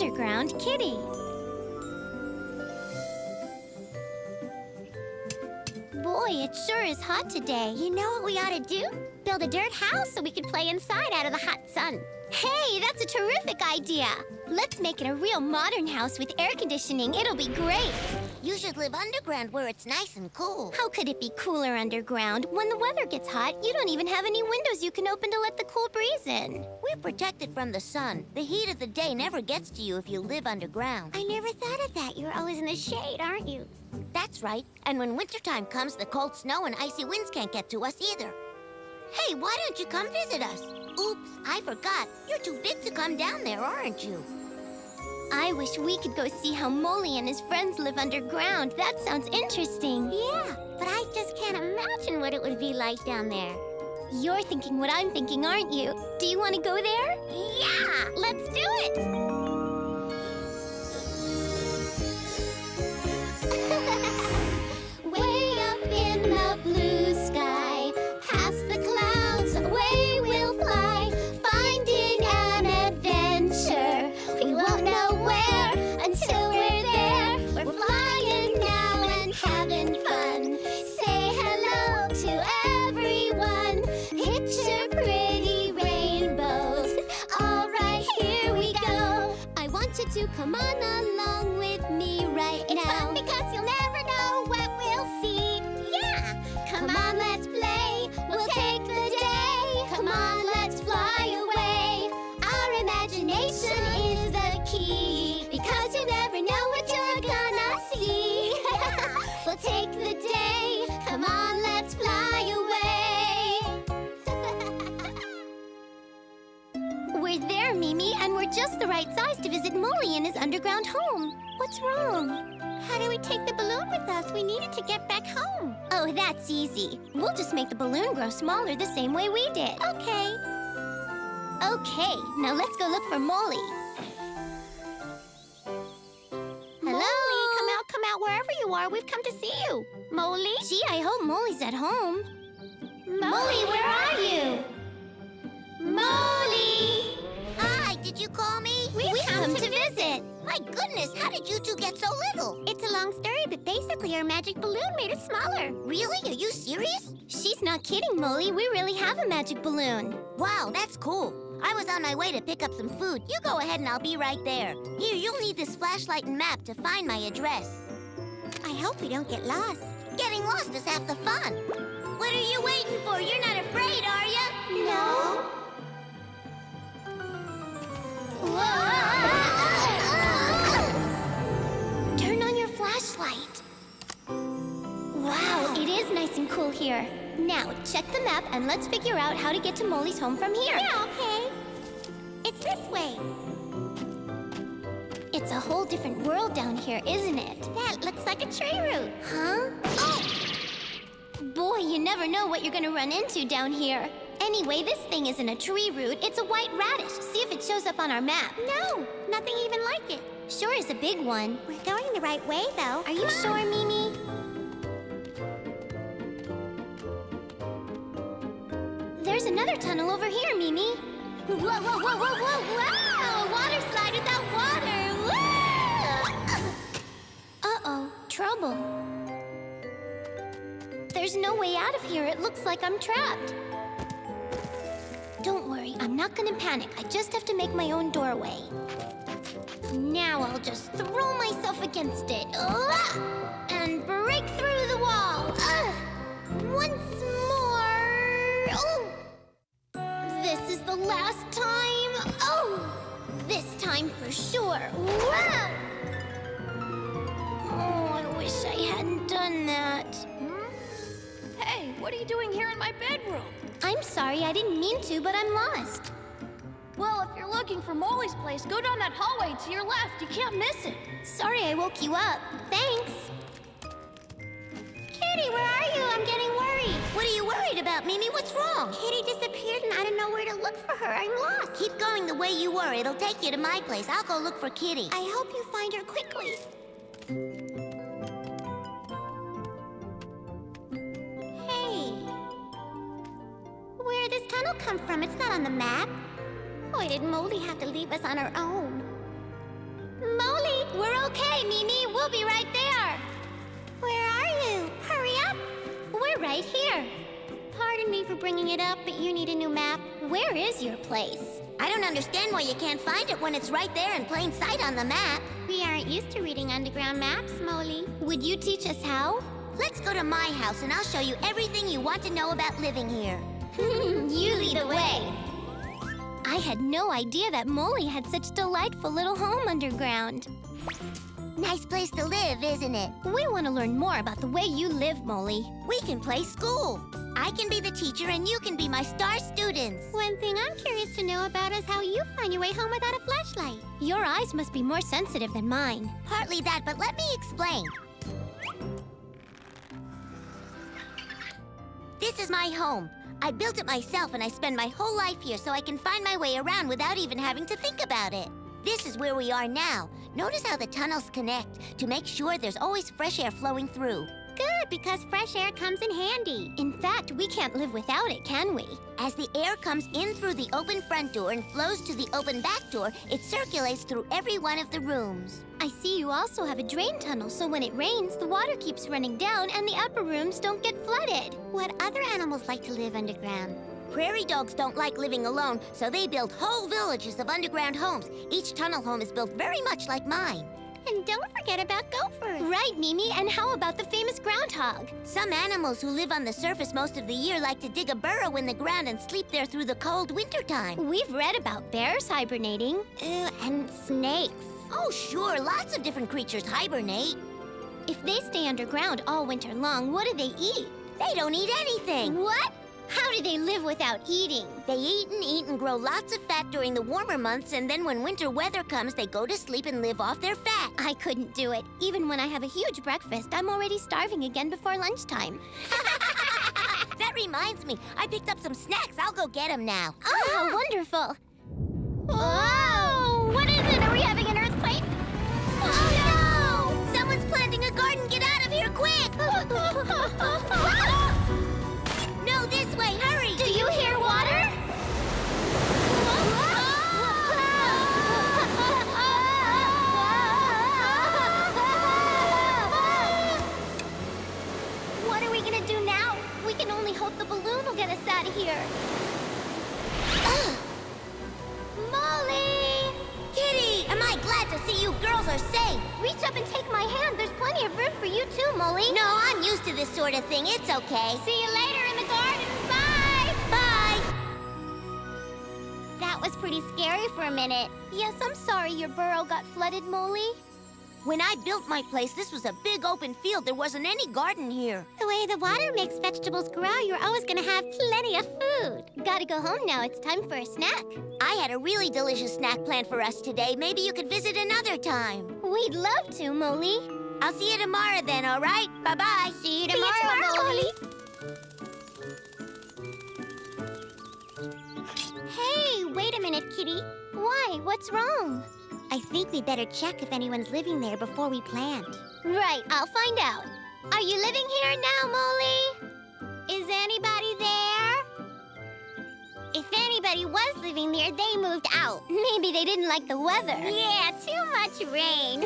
underground kitty. Boy, it sure is hot today. You know what we ought to do? Build a dirt house so we can play inside out of the hot sun. Hey, that's a terrific idea. Let's make it a real modern house with air conditioning. It'll be great. You should live underground where it's nice and cool. How could it be cooler underground? When the weather gets hot, you don't even have any windows you can open to let the cool breeze in. We're protected from the sun. The heat of the day never gets to you if you live underground. I never thought of that. You're always in the shade, aren't you? That's right. And when wintertime comes, the cold snow and icy winds can't get to us either. Hey, why don't you come visit us? Oops, I forgot. You're too big to come down there, aren't you? I wish we could go see how Molly and his friends live underground. That sounds interesting. Yeah, but I just can't imagine what it would be like down there. You're thinking what I'm thinking, aren't you? Do you want to go there? Yeah, let's do it! Way up in the blue sky, past the clouds, away we'll fly, finding an adventure. We won't know where until we're there. We're flying now and having fun. Say hello to everyone. Picture pretty rainbows. All right, here we go. I want you to come on along with me right now. It's fun because you'll never know what we'll see. Yeah! Come on, let's play. We'll take the day. Come on, let's fly away. Our imagination is the key, because you never know what you're gonna see. We'll take the day. Come on, let's fly away. We're there, Mimi, and we're just the right size to visit Molly in his underground home. What's wrong? How do we take the balloon with us? We need it to get back home. Oh, that's easy. We'll just make the balloon grow smaller the same way we did. Okay. Okay, now let's go look for Molly. Hello? Come out, wherever you are. We've come to see you. Molly? Gee, I hope Molly's at home. Molly, where are you? Molly! Hi, did you call me? We've come to visit. My goodness, how did you two get so little? It's a long story, but basically our magic balloon made us smaller. Really? Are you serious? She's not kidding, Molly. We really have a magic balloon. Wow, that's cool. I was on my way to pick up some food. You go ahead and I'll be right there. Here, you'll need this flashlight and map to find my address. I hope we don't get lost. Getting lost is half the fun. What are you waiting for? You're not afraid, are you? No. Turn on your flashlight. Wow, it is nice and cool here. Now, check the map and let's figure out how to get to Molly's home from here. Yeah, okay. It's this way. It's a whole different world down here, isn't it? That looks like a tree root. Huh? Oh! Boy, you never know what you're gonna run into down here. Anyway, this thing isn't a tree root, it's a white radish. See if it shows up on our map. No, nothing even like it. Sure is a big one. We're going the right way, though. Are you sure, Mimi? There's another tunnel over here, Mimi. Whoa, whoa, whoa, whoa, whoa, wow! Water slide without water! Whoa! Uh-oh, trouble. There's no way out of here. It looks like I'm trapped. Don't worry, I'm not gonna panic. I just have to make my own doorway. Now I'll just throw myself against it. And break through the wall. Once more. Oh! This is the last time. Oh! This time for sure. Wow! Oh, I wish I hadn't done that. Hey, what are you doing here in my bedroom? I'm sorry, I didn't mean to, but I'm lost. Well, if you're looking for Molly's place, go down that hallway to your left. You can't miss it. Sorry I woke you up. Thanks. Kitty, where are you? I'm getting worried. What are you worried about, Mimi? What's wrong? Kitty disappeared and I don't know where to look for her. I'm lost. Keep going the way you were. It'll take you to my place. I'll go look for Kitty. I hope you find her quickly. Hey. Where did this tunnel come from? It's not on the map. Why did Molly have to leave us on our own? We'll be right there. Where are you? Hurry up! We're right here. Pardon me for bringing it up, but you need a new map. Where is your place? I don't understand why you can't find it when it's right there in plain sight on the map. We aren't used to reading underground maps, Molly. Would you teach us how? Let's go to my house and I'll show you everything you want to know about living here. You lead the way. I had no idea that Molly had such delightful little home underground. Nice place to live, isn't it? We want to learn more about the way you live, Molly. We can play school. I can be the teacher and you can be my star students. One thing I'm curious to know about is how you find your way home without a flashlight. Your eyes must be more sensitive than mine. Partly that, but let me explain. This is my home. I built it myself and I spend my whole life here so I can find my way around without even having to think about it. This is where we are now. Notice how the tunnels connect to make sure there's always fresh air flowing through. Good, because fresh air comes in handy. In fact, we can't live without it, can we? As the air comes in through the open front door and flows to the open back door, it circulates through every one of the rooms. I see you also have a drain tunnel, so when it rains, the water keeps running down and the upper rooms don't get flooded. What other animals like to live underground? Prairie dogs don't like living alone, so they build whole villages of underground homes. Each tunnel home is built very much like mine. And don't forget about gophers. Right, Mimi, and how about the famous groundhog? Some animals who live on the surface most of the year like to dig a burrow in the ground and sleep there through the cold wintertime. We've read about bears hibernating. And snakes. Oh, sure, lots of different creatures hibernate. If they stay underground all winter long, what do they eat? They don't eat anything. What? How do they live without eating? They eat and grow lots of fat during the warmer months, and then when winter weather comes, they go to sleep and live off their fat. I couldn't do it. Even when I have a huge breakfast, I'm already starving again before lunchtime. That reminds me, I picked up some snacks. I'll go get them now. Oh, how wonderful. Whoa! What is it? Are we having an earthquake? Oh, no! Someone's planting a garden. Get out of here, quick! No, this way, hurry! Do you hear water? What are we gonna do now? We can only hope the balloon will get us out of here. Molly! Kitty, am I glad to see you girls are safe? Reach up and take my hand. There's plenty of room for you too, Molly. No, I'm used to this sort of thing. It's okay. See you later in the garden. Bye! Bye! That was pretty scary for a minute. Yes, I'm sorry your burrow got flooded, Molly. When I built my place, this was a big open field. There wasn't any garden here. The way the water makes vegetables grow, you're always gonna have plenty of food. Gotta go home now. It's time for a snack. I had a really delicious snack planned for us today. Maybe you could visit another time. We'd love to, Molly. I'll see you tomorrow then, all right? Bye-bye. See you tomorrow, Molly. Hey, wait a minute, Kitty. Why? What's wrong? I think we better check if anyone's living there before we plant. Right, I'll find out. Are you living here now, Molly? Is anybody there? If anybody was living there, they moved out. Maybe they didn't like the weather. Yeah, too much rain.